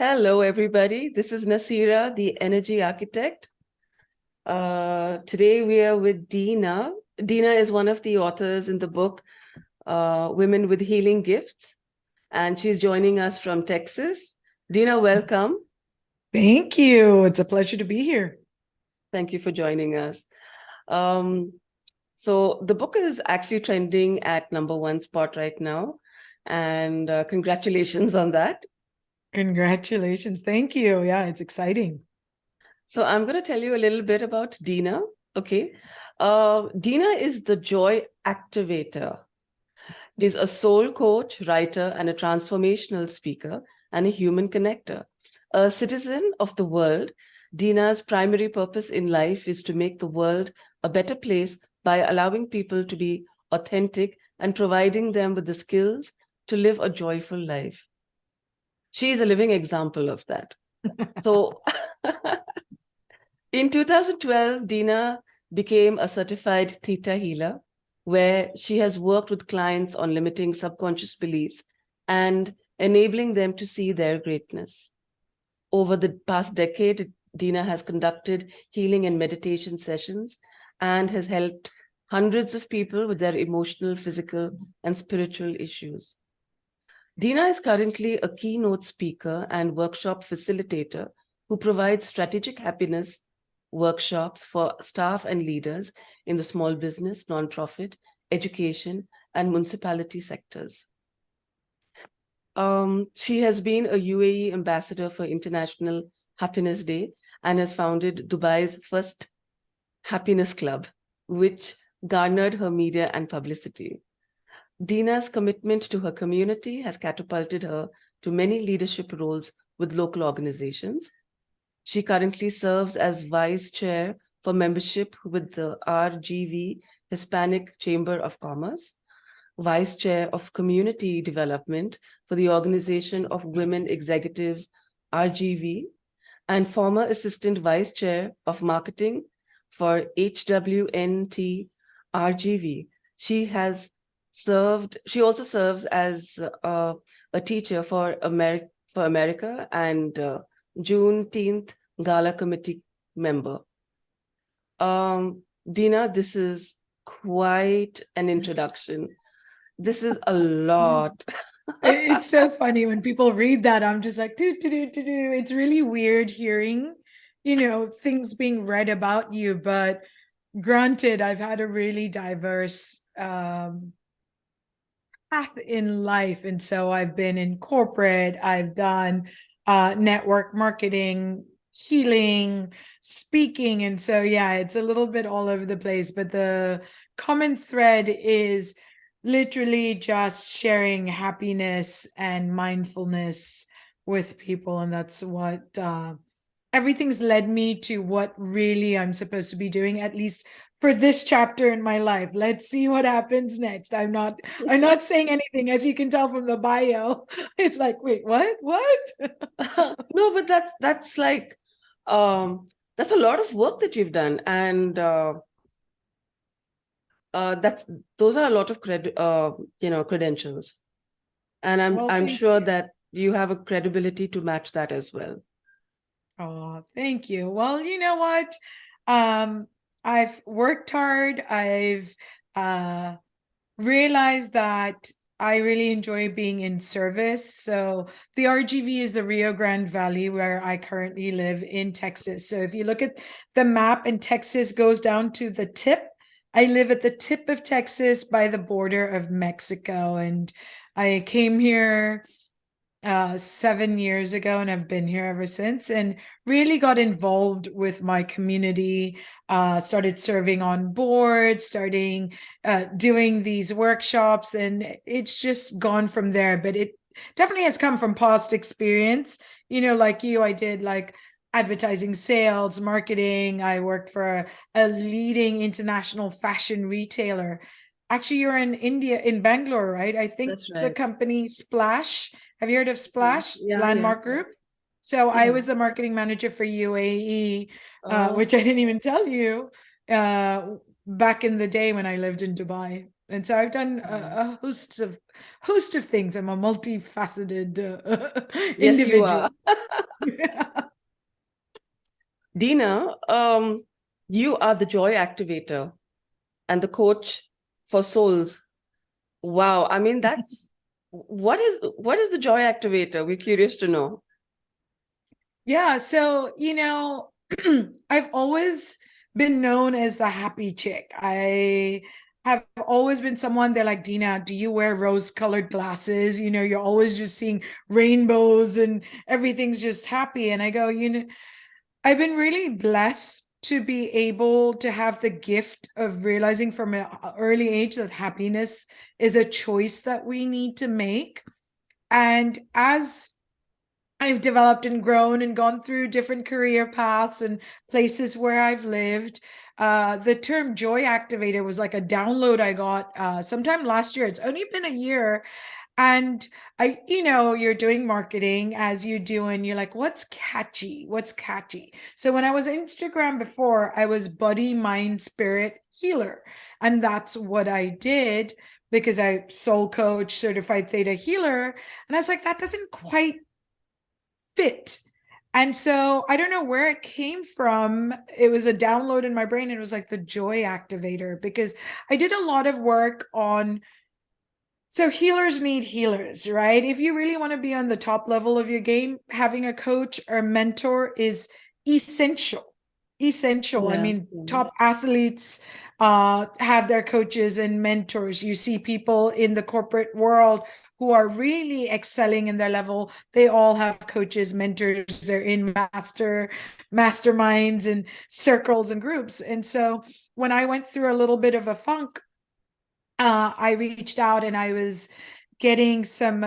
Hello, everybody. This is Nasira, the energy architect. Today we are with Dina. Dina is one of the authors in the book Women with Healing Gifts, and she's joining us from Texas. Dina, welcome. Thank you. It's a pleasure to be here. Thank you for joining us. Um, so the book is actually trending at #1 spot right now, and congratulations on that. Congratulations. Thank you. Yeah, it's exciting. So I'm going to tell you a little bit about Dina. Okay. Dina is the joy activator, is a soul coach, writer, and a transformational speaker and a human connector. A citizen of the world, Dina's primary purpose in life is to make the world a better place by allowing people to be authentic and providing them with the skills to live a joyful life. She is a living example of that. So in 2012, Dina became a certified Theta healer, where she has worked with clients on limiting subconscious beliefs and enabling them to see their greatness. Over the past decade, Dina has conducted healing and meditation sessions and has helped hundreds of people with their emotional, physical, and spiritual issues. Dina is currently a keynote speaker and workshop facilitator who provides strategic happiness workshops for staff and leaders in the small business, nonprofit, education, and municipality sectors. She has been a UAE ambassador for International Happiness Day and has founded Dubai's first happiness club, which garnered her media and publicity. Dina's commitment to her community has catapulted her to many leadership roles with local organizations. She currently serves as vice chair for membership with the RGV Hispanic Chamber of Commerce, vice chair of community development for the Organization of Women Executives, RGV, and former assistant vice chair of marketing for HWNT RGV. She also serves as a teacher for America and Juneteenth Gala Committee member. Dina, this is quite an introduction. This is a lot. It's so funny when people read that. I'm just like, do, do, do, do, do. It's really weird hearing, things being read about you. But granted, I've had a really diverse path in life. And so I've been in corporate, I've done network marketing, healing, speaking. And so, yeah, it's a little bit all over the place. But the common thread is literally just sharing happiness and mindfulness with people. And that's what everything's led me to what really I'm supposed to be doing, at least for this chapter in my life. Let's see what happens next. I'm not saying anything, as you can tell from the bio. It's like, wait, what? No, but that's like that's a lot of work that you've done, and that's those are a lot of credentials, and I'm Well, I'm thank sure you. that you have a credibility to match that as well. Oh, thank you. Well, you know what? Um, I've worked hard. I've uh realized that I really enjoy being in service. So the RGV is the Rio Grande Valley where I currently live in Texas. So if you look at the map, and Texas goes down to the tip, I live at the tip of Texas by the border of Mexico. And I came here 7 years ago, and I've been here ever since, and really got involved with my community, started serving on boards, starting doing these workshops, and it's just gone from there. But it definitely has come from past experience. Like you, I did like advertising, sales, marketing. I worked for a leading international fashion retailer. Actually, you're in India, in Bangalore, right? I think That's the right. company Splash, have you heard of Splash, Yeah, yeah, Landmark Group? So I yeah. was the marketing manager for UAE, Oh, which I didn't even tell you, back in the day when I lived in Dubai. And so I've done a host of things. I'm a multifaceted Yes, you are. individual. Dina, you are the joy activator and the coach for souls. Wow. I mean, that's what is the joy activator? We're curious to know. Yeah, so I've always been known as the happy chick. I have always been someone, they're like, Dina, do you wear rose-colored glasses? You're always just seeing rainbows and everything's just happy. And I go, I've been really blessed to be able to have the gift of realizing from an early age that happiness is a choice that we need to make. And as I've developed and grown and gone through different career paths and places where I've lived. The term joy activator was like a download I got sometime last year. It's only been a year. And you're doing marketing as you do, and you're like, what's catchy? What's catchy? So when I was Instagram before, I was body, mind, spirit healer. And that's what I did because I soul coach, certified theta healer. And I was like, that doesn't quite fit. And so I don't know where it came from. It was a download in my brain. It was like the joy activator because I did a lot of work on. So healers need healers, right? If you really want to be on the top level of your game, having a coach or mentor is essential. Essential. I Yeah. mean, Yeah. top athletes have their coaches and mentors. You see people in the corporate world who are really excelling in their level. They all have coaches, mentors. They're in masterminds and circles and groups. And so when I went through a little bit of a funk, I reached out and I was getting some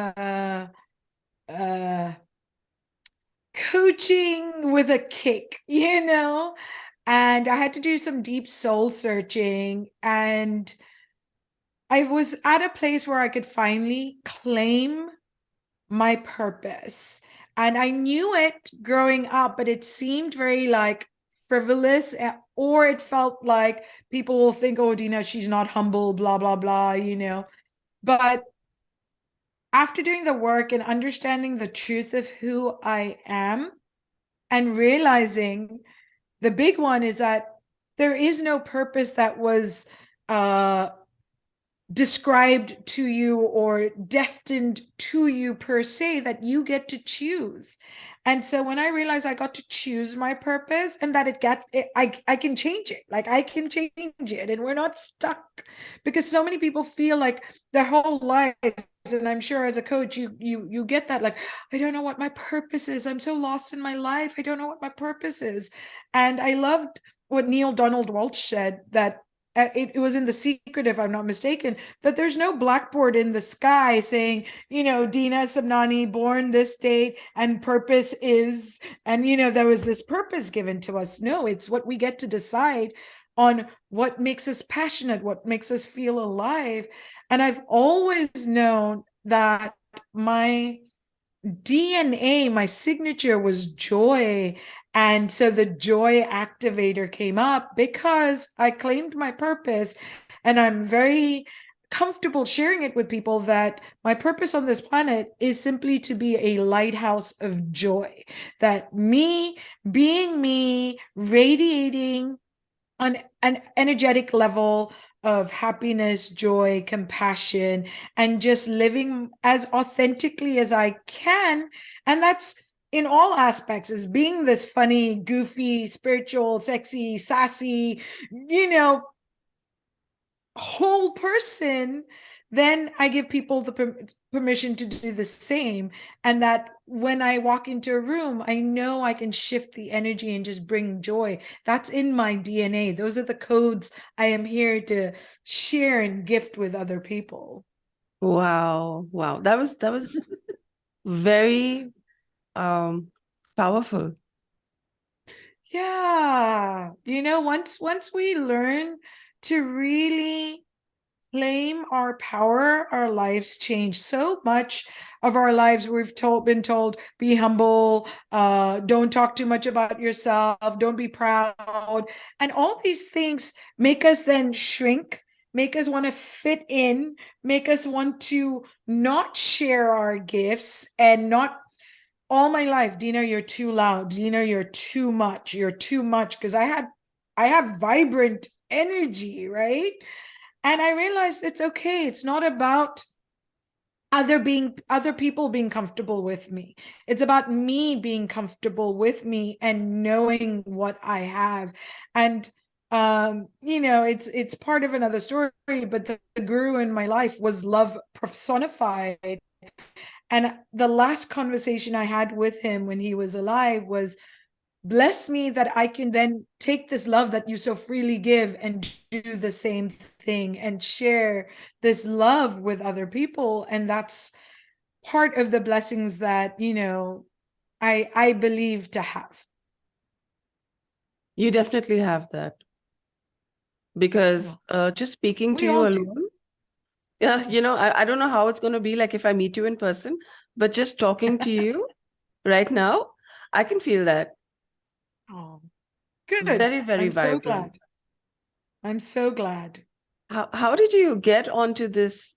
coaching with a kick, and I had to do some deep soul searching. And I was at a place where I could finally claim my purpose. And I knew it growing up, but it seemed very like frivolous, or it felt like people will think, oh, Dina, she's not humble, blah, blah, blah. But after doing the work and understanding the truth of who I am and realizing the big one is that there is no purpose that was uh, described to you or destined to you per se, that you get to choose. And so when I realized I got to choose my purpose and that I can change it, like I can change it, and we're not stuck, because so many people feel like their whole life, and I'm sure as a coach you get that, like, I don't know what my purpose is, I'm so lost in my life, I don't know what my purpose is. And I loved what Neil Donald Walsh said, that it was in The Secret, if I'm not mistaken, that there's no blackboard in the sky saying, Dina Sabnani, born this date, and purpose is, and, there was this purpose given to us. No, it's what we get to decide on, what makes us passionate, what makes us feel alive. And I've always known that my DNA, my signature was joy. And so the joy activator came up because I claimed my purpose. And I'm very comfortable sharing it with people that my purpose on this planet is simply to be a lighthouse of joy. That me being me, radiating on an energetic level of happiness, joy, compassion, and just living as authentically as I can. And that's in all aspects, is being this funny, goofy, spiritual, sexy, sassy, whole person. Then I give people the permission to do the same. And that when I walk into a room, I know I can shift the energy and just bring joy. That's in my DNA. Those are the codes I am here to share and gift with other people. Wow. Wow. That was very powerful. Yeah. Once we learn to really claim our power, our lives change. So much of our lives been told, be humble, don't talk too much about yourself, don't be proud. And all these things make us then shrink, make us want to fit in, make us want to not share our gifts and not. All my life, Dina, you're too loud. Dina, you're too much. You're too much. Because I have vibrant energy, right? And I realized it's okay. It's not about other people being comfortable with me. It's about me being comfortable with me and knowing what I have. And it's part of another story, but the guru in my life was love personified. And the last conversation I had with him when he was alive was, bless me that I can then take this love that you so freely give and do the same thing and share this love with other people. And that's part of the blessings that, I believe to have. You definitely have that, because just speaking to We you all do. alone, yeah, I don't know how it's going to be like if I meet you in person, but just talking to you right now, I can feel that. Oh, good. Very, very I'm so vibrant. glad. I'm so glad. How did you get onto this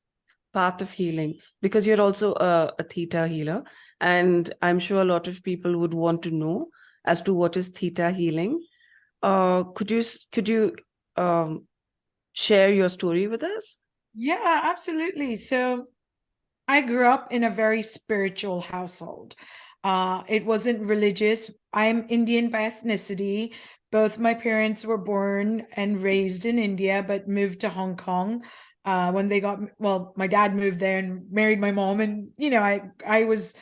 path of healing? Because you're also a theta healer, and I'm sure a lot of people would want to know as to what is theta healing. Could you um, share your story with us? Yeah, absolutely. So I grew up in a very spiritual household. It wasn't religious. I'm Indian by ethnicity. Both my parents were born and raised in India, but moved to Hong Kong when they got, well, my dad moved there and married my mom. And, I was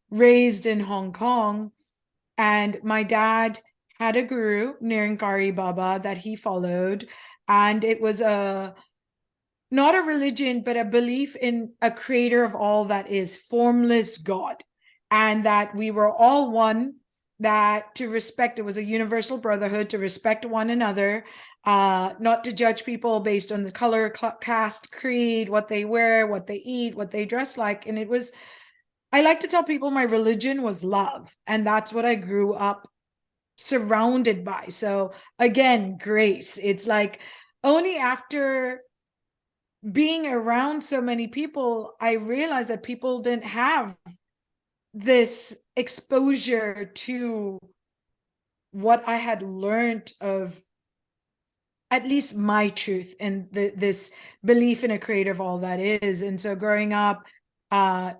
raised in Hong Kong, and my dad had a guru, Nirankari Baba, that he followed. And it was not a religion, but a belief in a creator of all that is, formless God, and that we were all one, that to respect, it was a universal brotherhood, to respect one another, not to judge people based on the color, caste, creed, what they wear, what they eat, what they dress like. And it was, I like to tell people my religion was love. And that's what I grew up surrounded by. So again, grace. It's like only after being around so many people, I realized that people didn't have this exposure to what I had learned of at least my truth and this belief in a creator of all that is. And so growing up,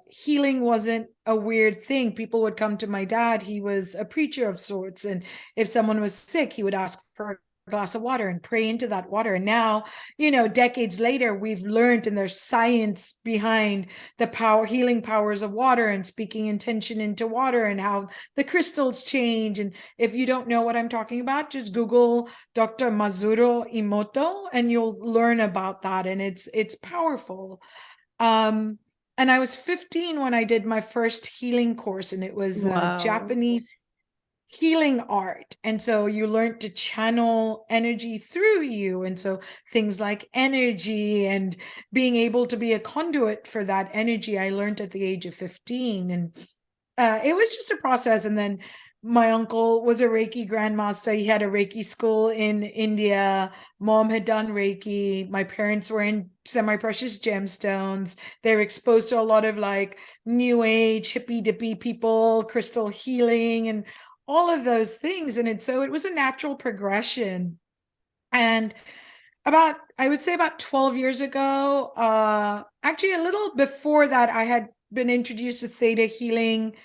healing wasn't a weird thing. People would come to my dad. He was a preacher of sorts. And if someone was sick, he would ask for a glass of water and pray into that water. And now, decades later, we've learned, and there's science behind the healing powers of water and speaking intention into water and how the crystals change. And if you don't know what I'm talking about, just Google Dr. Mazuro Imoto and you'll learn about that. And it's powerful. And I was 15 when I did my first healing course, and it was Wow. Japanese healing art. And so you learned to channel energy through you. And so things like energy and being able to be a conduit for that energy, I learned at the age of 15. And it was just a process. And then my uncle was a Reiki grandmaster. He had a Reiki school in India. Mom had done Reiki. My parents were in semi-precious gemstones. They were exposed to a lot of like new age, hippy dippy people, crystal healing, and all of those things. And so it was a natural progression. And I would say about 12 years ago, actually a little before that, I had been introduced to theta healing.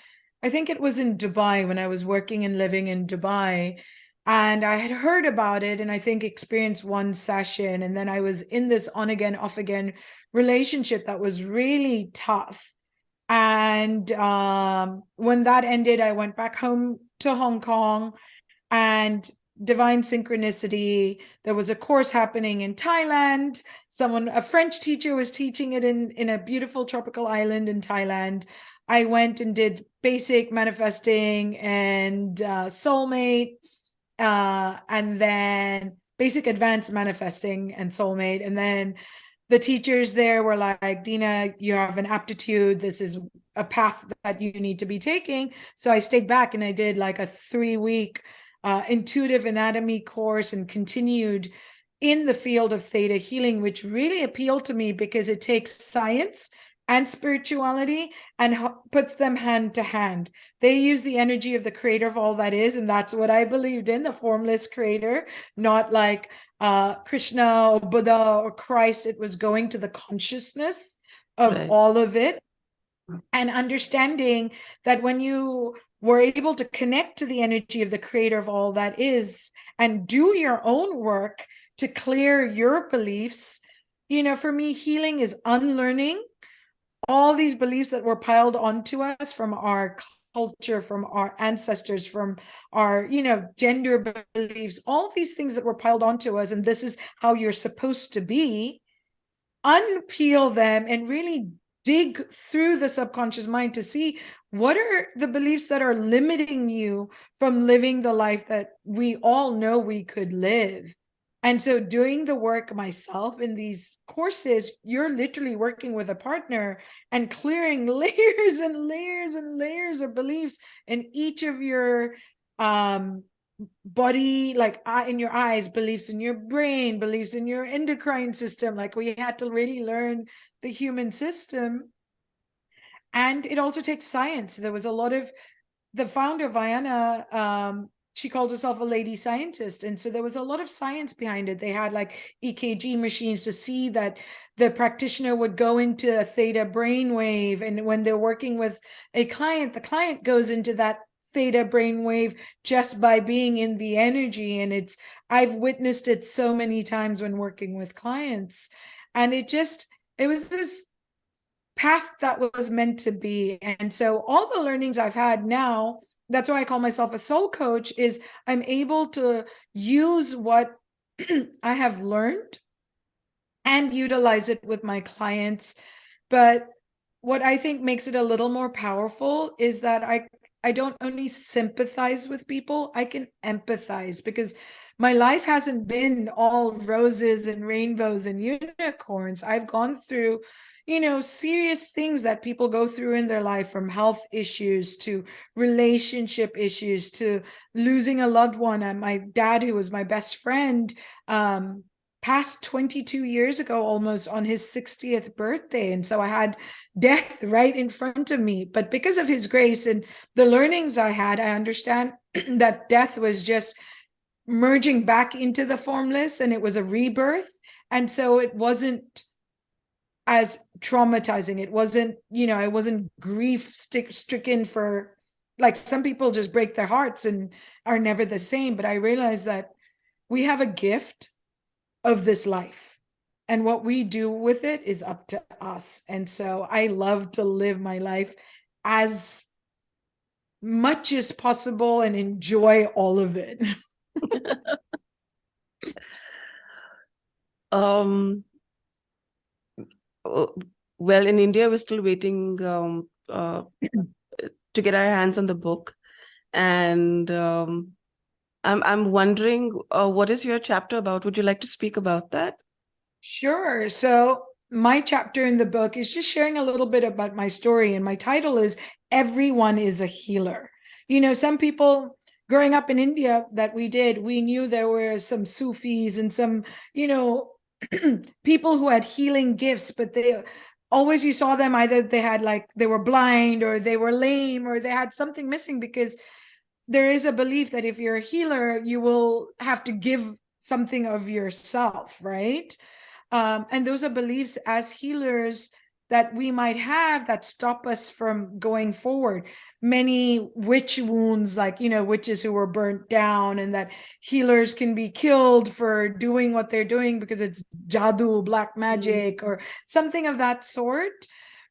I think it was in Dubai when I was working and living in Dubai. And I had heard about it and I think experienced one session. And then I was in this on again, off again relationship that was really tough. And when that ended, I went back home to Hong Kong, and divine synchronicity, there was a course happening in Thailand. A French teacher was teaching it in a beautiful tropical island in Thailand. I went and did basic manifesting and soulmate, and then basic advanced manifesting and soulmate. And then the teachers there were like, Dina, you have an aptitude. This is a path that you need to be taking. So I stayed back and I did like a 3-week intuitive anatomy course and continued in the field of theta healing, which really appealed to me because it takes science and spirituality and puts them hand to hand. They use the energy of the creator of all that is, and that's what I believed in, the formless creator, not like Krishna or Buddha or Christ. It was going to the consciousness of Right. all of it, and understanding that when you were able to connect to the energy of the creator of all that is and do your own work to clear your beliefs, you know, for me, healing is unlearning all these beliefs that were piled onto us from our culture, from our ancestors, from our, you know, gender beliefs, all these things that were piled onto us, and this is how you're supposed to be. Unpeel them and really dig through the subconscious mind to see what are the beliefs that are limiting you from living the life that we all know we could live. And so doing the work myself in these courses, you're literally working with a partner and clearing layers and layers and layers of beliefs in each of your body, like in your eyes, beliefs in your brain, beliefs in your endocrine system. Like we had to really learn the human system. And it also takes science. There was a lot of the founder, Vianna, she calls herself a lady scientist. And so there was a lot of science behind it. They had like EKG machines to see that the practitioner would go into a theta brainwave. And when they're working with a client, the client goes into that theta brainwave just by being in the energy. And I've witnessed it so many times when working with clients. And it was this path that was meant to be. And so all the learnings I've had now, that's why I call myself a soul coach, is I'm able to use what I have learned and utilize it with my clients. But what I think makes it a little more powerful is that I don't only sympathize with people, I can empathize, because my life hasn't been all roses and rainbows and unicorns. I've gone through, you know, serious things that people go through in their life, from health issues to relationship issues to losing a loved one. And my dad, who was my best friend, passed 22 years ago, almost on his 60th birthday. And so I had death right in front of me. But because of his grace and the learnings I had, I understand that death was just merging back into the formless, and it was a rebirth. And so it wasn't as traumatizing. It wasn't, you know, I wasn't grief stricken for, like, some people just break their hearts and are never the same. But I realized that we have a gift of this life, and what we do with it is up to us. And so I love to live my life as much as possible and enjoy all of it. Um, well, in India, we're still waiting to get our hands on the book, and I'm wondering, what is your chapter about? Would you like to speak about that? Sure. So my chapter in the book is just sharing a little bit about my story, and my title is Everyone is a Healer. You know, some people growing up in India that we knew there were some Sufis and some, you know, people who had healing gifts, but they always, you saw them, either they had, like, they were blind or they were lame or they had something missing, because there is a belief that if you're a healer, you will have to give something of yourself, right? And those are beliefs as healers that we might have that stop us from going forward. Many witch wounds, like, you know, witches who were burnt down, and that healers can be killed for doing what they're doing because it's jadoo, black magic, or something of that sort.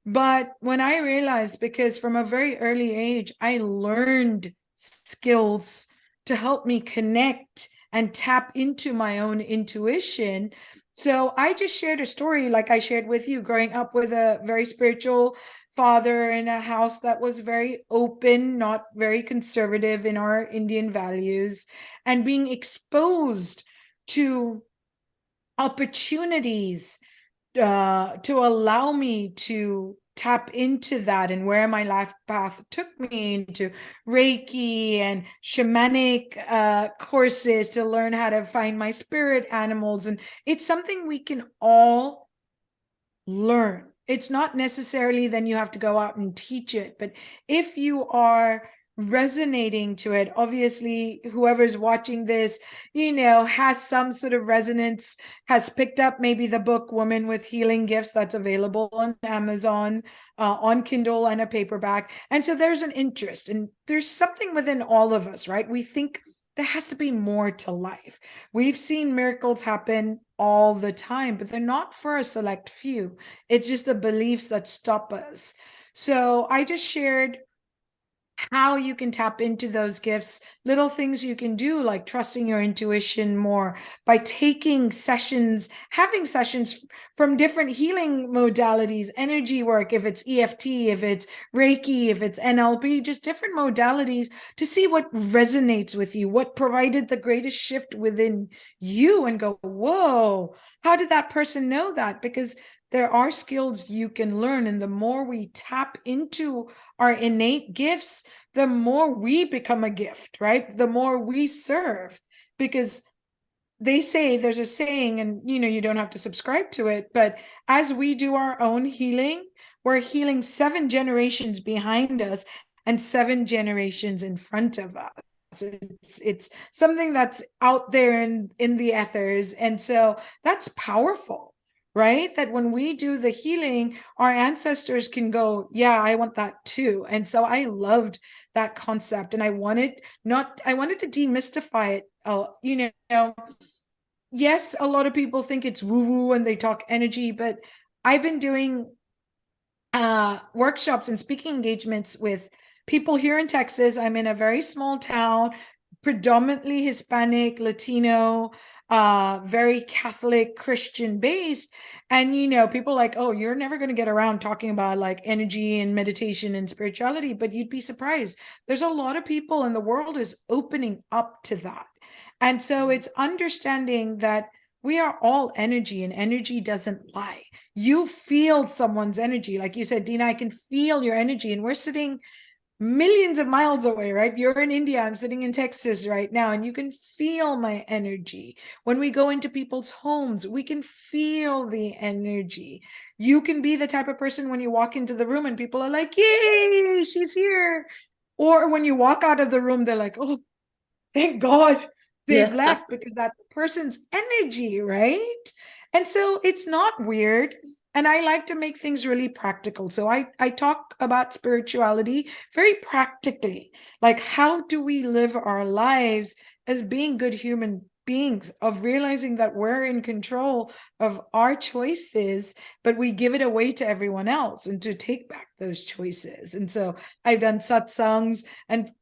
But when I realized, because from a very early age, I learned skills to help me connect and tap into my own intuition. So I just shared a story, like I shared with you, growing up with a very spiritual father in a house that was very open, not very conservative in our Indian values, and being exposed to opportunities to allow me to tap into that and where my life path took me into Reiki and shamanic courses to learn how to find my spirit animals. And it's something we can all learn. It's not necessarily then you have to go out and teach it, but if you are resonating to it, obviously whoever's watching this, has some sort of resonance, has picked up maybe the book Woman with Healing Gifts that's available on Amazon, on Kindle and a paperback. And so there's an interest, and there's something within all of us, right? We think there has to be more to life. We've seen miracles happen all the time, but they're not for a select few. It's just the beliefs that stop us. So I just shared how you can tap into those gifts, little things you can do, like trusting your intuition more by taking sessions, having sessions from different healing modalities, energy work, if it's EFT, if it's Reiki, if it's NLP, just different modalities to see what resonates with you, what provided the greatest shift within you, and go, whoa, how did that person know that? Because there are skills you can learn. And the more we tap into our innate gifts, the more we become a gift, right? The more we serve. Because they say, there's a saying, and you don't have to subscribe to it, but as we do our own healing, we're healing 7 generations behind us and 7 generations in front of us. It's something that's out there in the ethers. And so that's powerful, right? That when we do the healing, our ancestors can go, yeah, I want that too. And so I loved that concept, and I wanted to demystify it. Yes, a lot of people think it's woo-woo and they talk energy, but I've been doing workshops and speaking engagements with people here in Texas. I'm in a very small town, predominantly Hispanic, Latino, very Catholic, Christian based. And, people like, oh, you're never going to get around talking about like energy and meditation and spirituality, but you'd be surprised. There's a lot of people, and the world is opening up to that. And so it's understanding that we are all energy, and energy doesn't lie. You feel someone's energy. Like you said, Dina, I can feel your energy, and we're sitting millions of miles away, right? You're in India, I'm sitting in Texas right now, and you can feel my energy. When we go into people's homes, we can feel the energy. You can be the type of person when you walk into the room and people are like, yay, she's here. Or when you walk out of the room, they're like, oh, thank God they've Yeah. left, because that person's energy, right? And so it's not weird. And I like to make things really practical. So I talk about spirituality very practically. Like, how do we live our lives as being good human beings, of realizing that we're in control of our choices, but we give it away to everyone else, and to take back those choices. And so I've done satsangs, and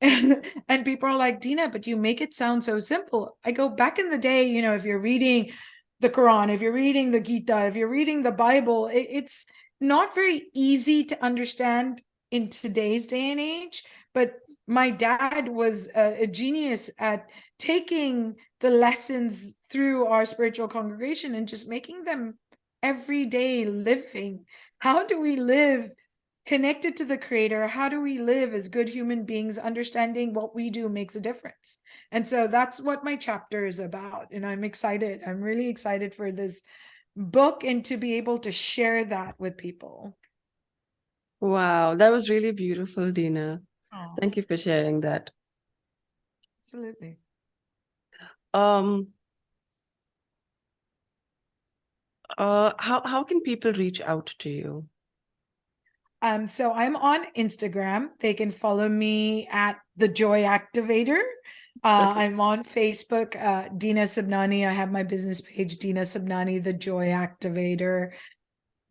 and people are like, Dina, but you make it sound so simple. I go, back in the day, if you're reading the Quran, if you're reading the Gita, if you're reading the Bible, it's not very easy to understand in today's day and age. But my dad was a genius at taking the lessons through our spiritual congregation and just making them everyday living. How do we live connected to the creator? How do we live as good human beings, understanding what we do makes a difference? And so that's what my chapter is about. And I'm excited. I'm really excited for this book and to be able to share that with people. Wow, that was really beautiful, Dina. Oh, Thank you for sharing that. absolutely. Um, how can people reach out to you? So I'm on Instagram. They can follow me at the Joy Activator. Okay. I'm on Facebook, Dina Sabnani. I have my business page, Dina Sabnani, the Joy Activator.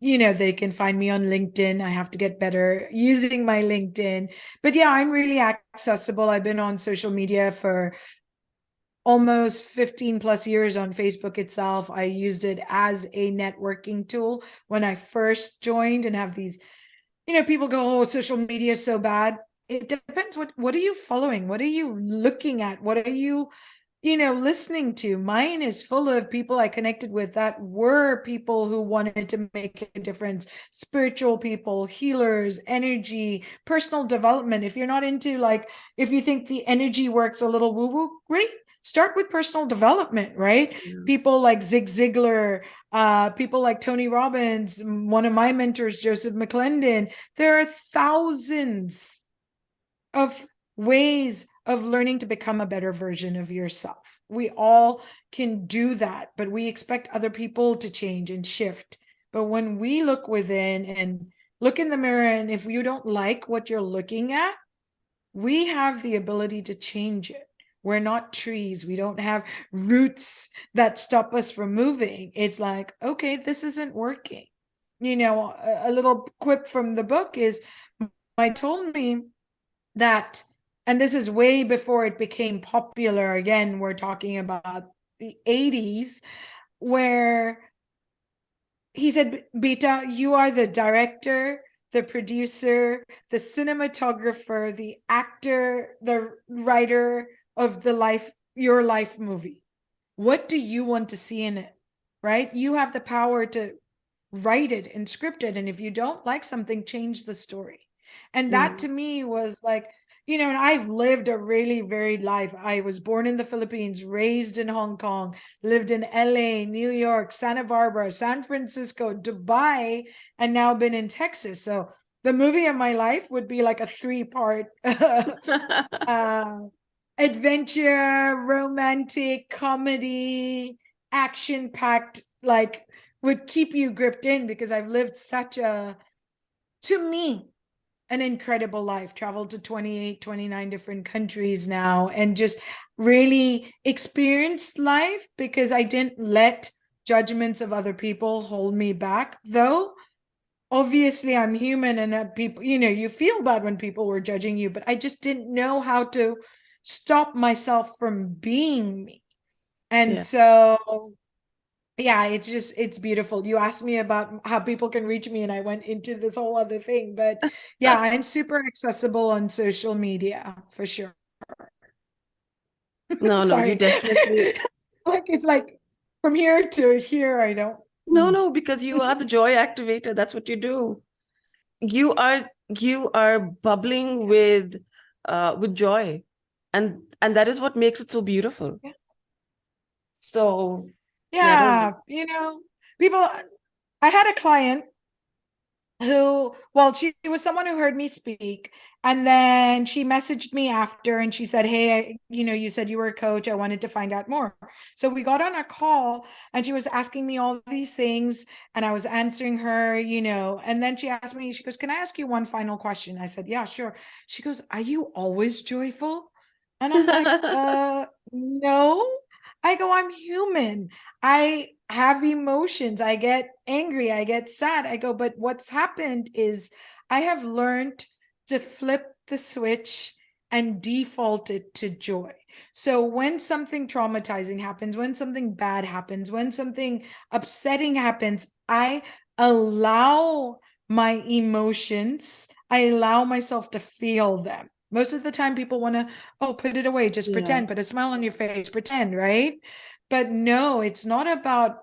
They can find me on LinkedIn. I have to get better using my LinkedIn. But yeah, I'm really accessible. I've been on social media for almost 15 plus years on Facebook itself. I used it as a networking tool when I first joined, and have these, people go, oh, social media is so bad. It depends. What are you following? What are you looking at? What are you listening to. Mine is full of people I connected with that were people who wanted to make a difference. Spiritual people, healers, energy, personal development. If you're not into, like, if you think the energy works a little woo-woo, great. Start with personal development, right? Yeah. People like Zig Ziglar, people like Tony Robbins, one of my mentors, Joseph McClendon. There are thousands of ways of learning to become a better version of yourself. We all can do that, but we expect other people to change and shift. But when we look within and look in the mirror, and if you don't like what you're looking at, we have the ability to change it. We're not trees. We don't have roots that stop us from moving. It's like, okay, this isn't working. A little quip from the book is, my told me that, and this is way before it became popular. Again, we're talking about the 80s, where he said, Beta, you are the director, the producer, the cinematographer, the actor, the writer of your life movie. What do you want to see in it? Right? You have the power to write it and script it. And if you don't like something, change the story. And Yeah. that to me was like, and I've lived a really varied life. I was born in the Philippines, raised in Hong Kong, lived in LA, New York, Santa Barbara, San Francisco, Dubai, and now been in Texas. So the movie of my life would be like a 3-part adventure, romantic, comedy, action packed, like, would keep you gripped in, because I've lived such to me, an incredible life, traveled to 28, 29 different countries now, and just really experienced life, because I didn't let judgments of other people hold me back. Though obviously I'm human, and people, you feel bad when people were judging you, but I just didn't know how to stop myself from being me. And Yeah. so yeah, it's beautiful. You asked me about how people can reach me, and I went into this whole other thing. But yeah, I'm super accessible on social media for sure. No, no, you Sorry. definitely. Like, it's like from here to here, I don't. No, no, because you are the joy activator. That's what you do. You are bubbling with joy. And that is what makes it so beautiful. So yeah, Yeah, people, I had a client who, well, she was someone who heard me speak, and then she messaged me after, and she said, hey, you said you were a coach, I wanted to find out more. So we got on a call, and she was asking me all these things, and I was answering her, and then she asked me, she goes, can I ask you one final question? I said, yeah, sure. She goes, are you always joyful? And I'm like, no. I go, I'm human. I have emotions. I get angry. I get sad. I go, but what's happened is I have learned to flip the switch and default it to joy. So when something traumatizing happens, when something bad happens, when something upsetting happens, I allow my emotions, I allow myself to feel them. Most of the time, people want to, put it away, just Yeah, pretend, put a smile on your face, pretend, right? But no, it's not about,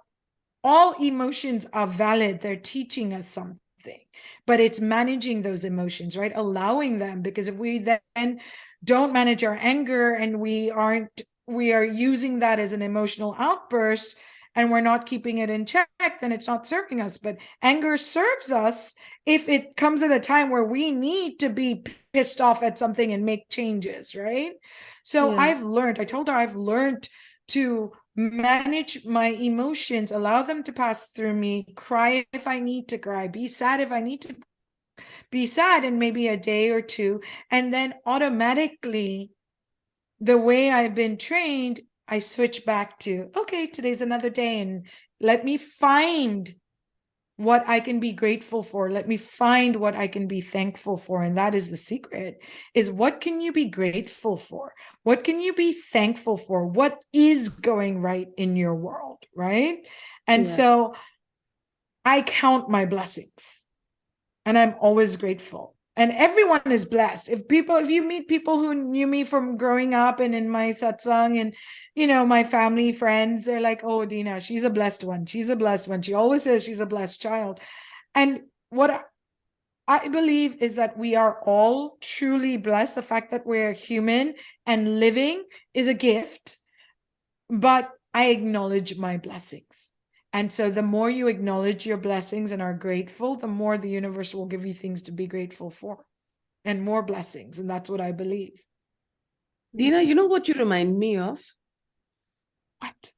all emotions are valid. They're teaching us something, but it's managing those emotions, right? Allowing them, because if we then don't manage our anger, and we are using that as an emotional outburst, and we're not keeping it in check, then it's not serving us. But anger serves us if it comes at a time where we need to be pissed off at something and make changes, right? So yeah, I told her I've learned to manage my emotions, allow them to pass through me, cry if I need to cry, be sad if I need to be sad in maybe a day or two. And then automatically, the way I've been trained, I switch back to, okay, today's another day, and let me find what I can be grateful for. Let me find what I can be thankful for. And that is the secret, is what can you be grateful for? What can you be thankful for? What is going right in your world, right? And yeah. so I count my blessings, and I'm always grateful. And everyone is blessed. If you meet people who knew me from growing up and in my satsang and, my family, friends, they're like, oh, Dina, she's a blessed one. She's a blessed one. She always says she's a blessed child. And what I believe is that we are all truly blessed. The fact that we're human and living is a gift, but I acknowledge my blessings. And so the more you acknowledge your blessings and are grateful, the more the universe will give you things to be grateful for and more blessings. And that's what I believe. Dina, you know what you remind me of? What?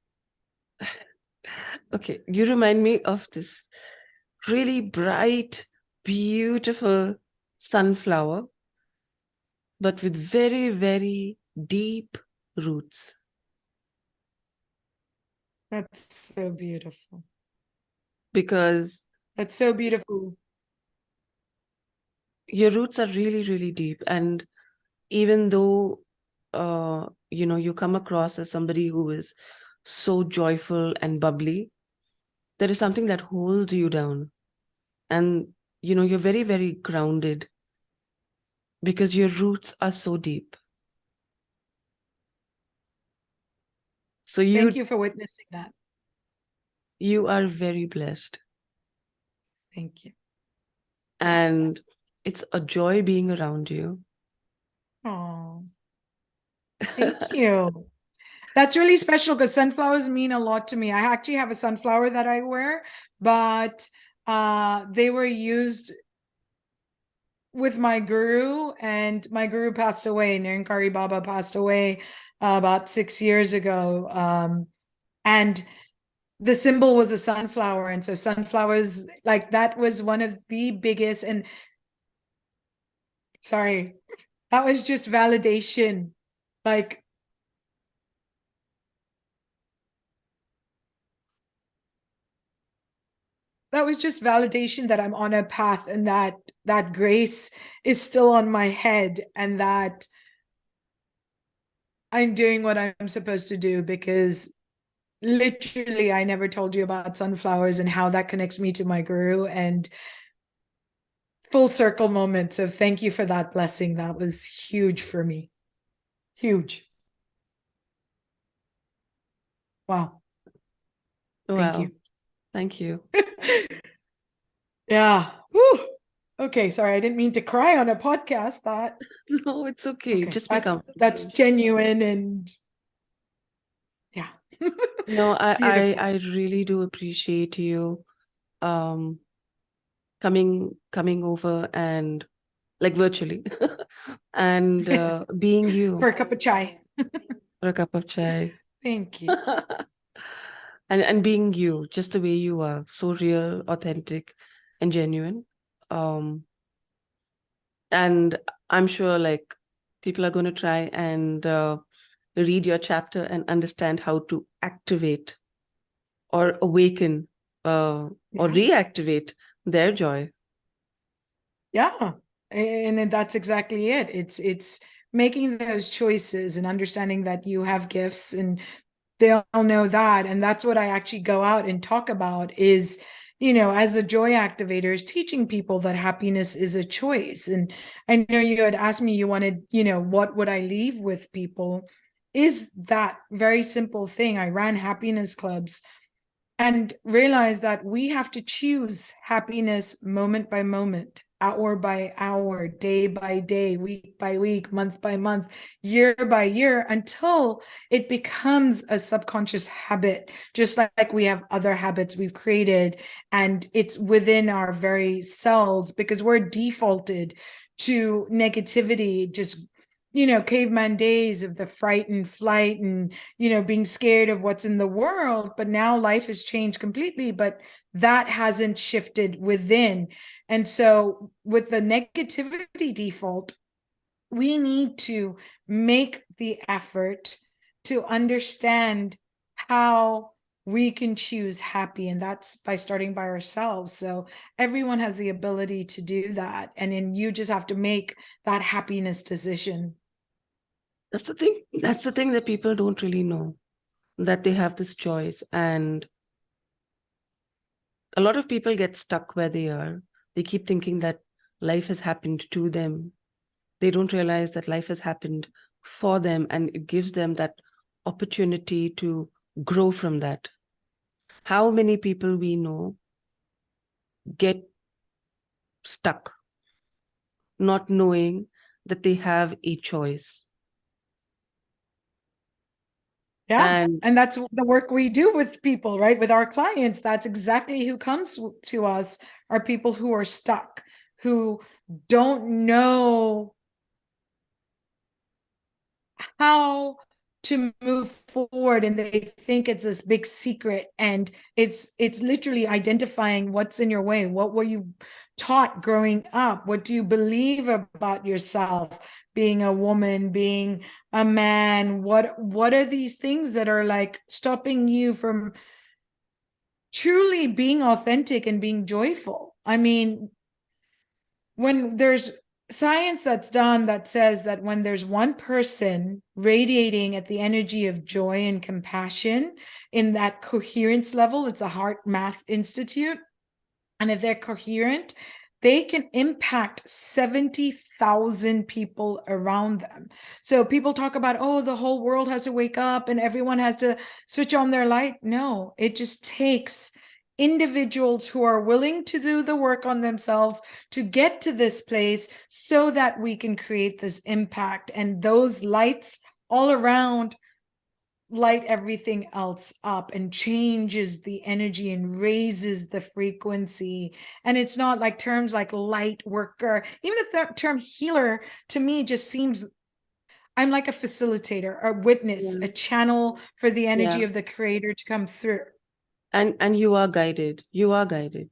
Okay, you remind me of this really bright, beautiful sunflower, but with very, very deep roots. That's so beautiful. Because That's so beautiful. your roots are really, really deep. And even though, you come across as somebody who is so joyful and bubbly, there is something that holds you down. And, you're very, very grounded because your roots are so deep. So Thank you for witnessing that. you are very blessed. Thank you. And it's a joy being around you. Oh, thank you. That's really special because sunflowers mean a lot to me. I actually have a sunflower that I wear, but they were used with my guru, and my guru passed away. Nirankari Baba passed away about 6 years ago. And the symbol was a sunflower. And so sunflowers, like, that was one of the biggest, and sorry, that was just validation. Like, that was just validation that I'm on a path and that grace is still on my head and that I'm doing what I'm supposed to do, because literally I never told you about sunflowers and how that connects me to my guru, and full circle moment. So thank you for that blessing. That was huge for me. Huge. Wow. Thank Wow. you. Thank you. Yeah. Whew. Okay, sorry, I didn't mean to cry on a podcast. That No, it's okay. okay. Just be comfortable. That's genuine, and yeah. No, Beautiful. I really do appreciate you um coming over and like virtually and being you For a cup of chai. for a cup of chai. Thank you. And being you, just the way you are, so real, authentic, and genuine. Um, and I'm sure like people are going to try and read your chapter and understand how to activate or awaken or reactivate their joy. Yeah. And that's exactly it. It's making those choices and understanding that you have gifts, and they all know that. And that's what I actually go out and talk about is, as the joy activators, teaching people that happiness is a choice. And I know you had asked me, you wanted, what would I leave with people? Is that very simple thing. I ran happiness clubs and realized that we have to choose happiness moment by moment, hour by hour, day by day, week by week, month by month, year by year, until it becomes a subconscious habit, just like we have other habits we've created, and it's within our very cells, because we're defaulted to negativity, just caveman days of the fright and flight and, being scared of what's in the world. But now life has changed completely, but that hasn't shifted within. And so with the negativity default, we need to make the effort to understand how we can choose happy, and that's by starting by ourselves. So everyone has the ability to do that, and then you just have to make that happiness decision. That's the thing. That's the thing that people don't really know, that they have this choice. And a lot of people get stuck where they are. They keep thinking that life has happened to them. They don't realize that life has happened for them, and it gives them that opportunity to grow from that. How many people we know get stuck, not knowing that they have a choice? Yeah. And And that's the work we do with people, right? With our clients. That's exactly who comes to us, are people who are stuck, who don't know how to move forward, and they think it's this big secret, and it's literally identifying what's in your way. What were you taught growing up? What do you believe about yourself, being a woman, being a man? What are these things that are like stopping you from truly being authentic and being joyful? I mean, when there's science that's done that says that when there's one person radiating at the energy of joy and compassion in that coherence level, it's a Heart Math Institute, and if they're coherent, they can impact 70,000 people around them. So people talk about, oh, the whole world has to wake up and everyone has to switch on their light. No, it just takes individuals who are willing to do the work on themselves to get to this place so that we can create this impact, and those lights all around light everything else up and changes the energy and raises the frequency. And it's not like terms like light worker, even the term healer to me just seems, I'm like a facilitator, a witness, a channel for the energy of the creator to come through. And you are guided. You are guided.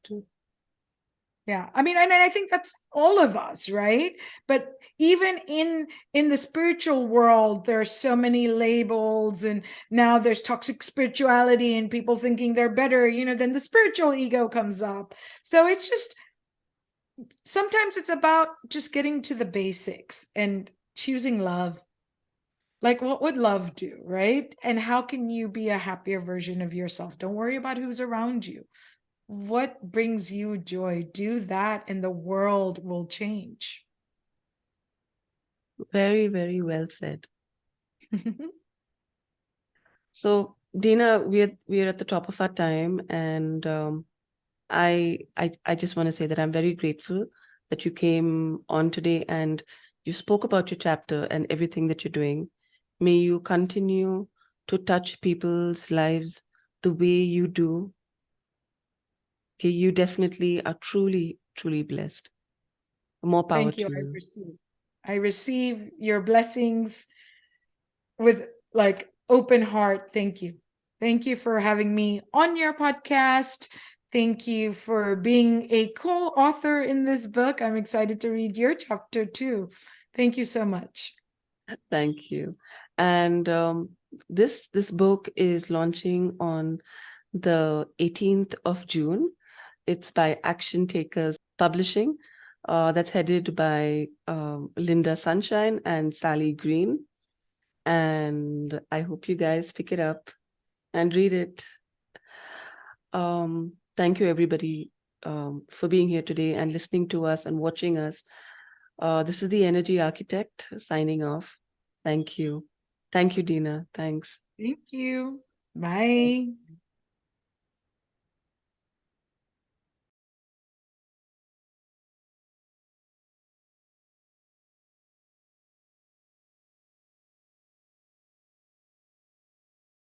Yeah, I mean, and I think that's all of us, right? But even in the spiritual world, there's so many labels, and now there's toxic spirituality and people thinking they're better, then the spiritual ego comes up. So it's just, sometimes it's about just getting to the basics and choosing love. Like, what would love do, right? And how can you be a happier version of yourself? Don't worry about who's around you. What brings you joy? Do that, and the world will change. Very, very well said. So, Dina, we're at the top of our time, and I just want to say that I'm very grateful that you came on today and you spoke about your chapter and everything that you're doing. May you continue to touch people's lives the way you do. Okay, you definitely are truly, truly blessed. More power Thank you. to you. I receive your blessings with like open heart. Thank you. Thank you for having me on your podcast. Thank you for being a co-author in this book. I'm excited to read your chapter too. Thank you so much. Thank you. And this book is launching on the 18th of June. It's by Action Takers Publishing. That's headed by Linda Sunshine and Sally Green. And I hope you guys pick it up and read it. Thank you, everybody, for being here today and listening to us and watching us. This is the Energy Architect signing off. Thank you. Thank you, Dina. Thanks. Thank you. Bye.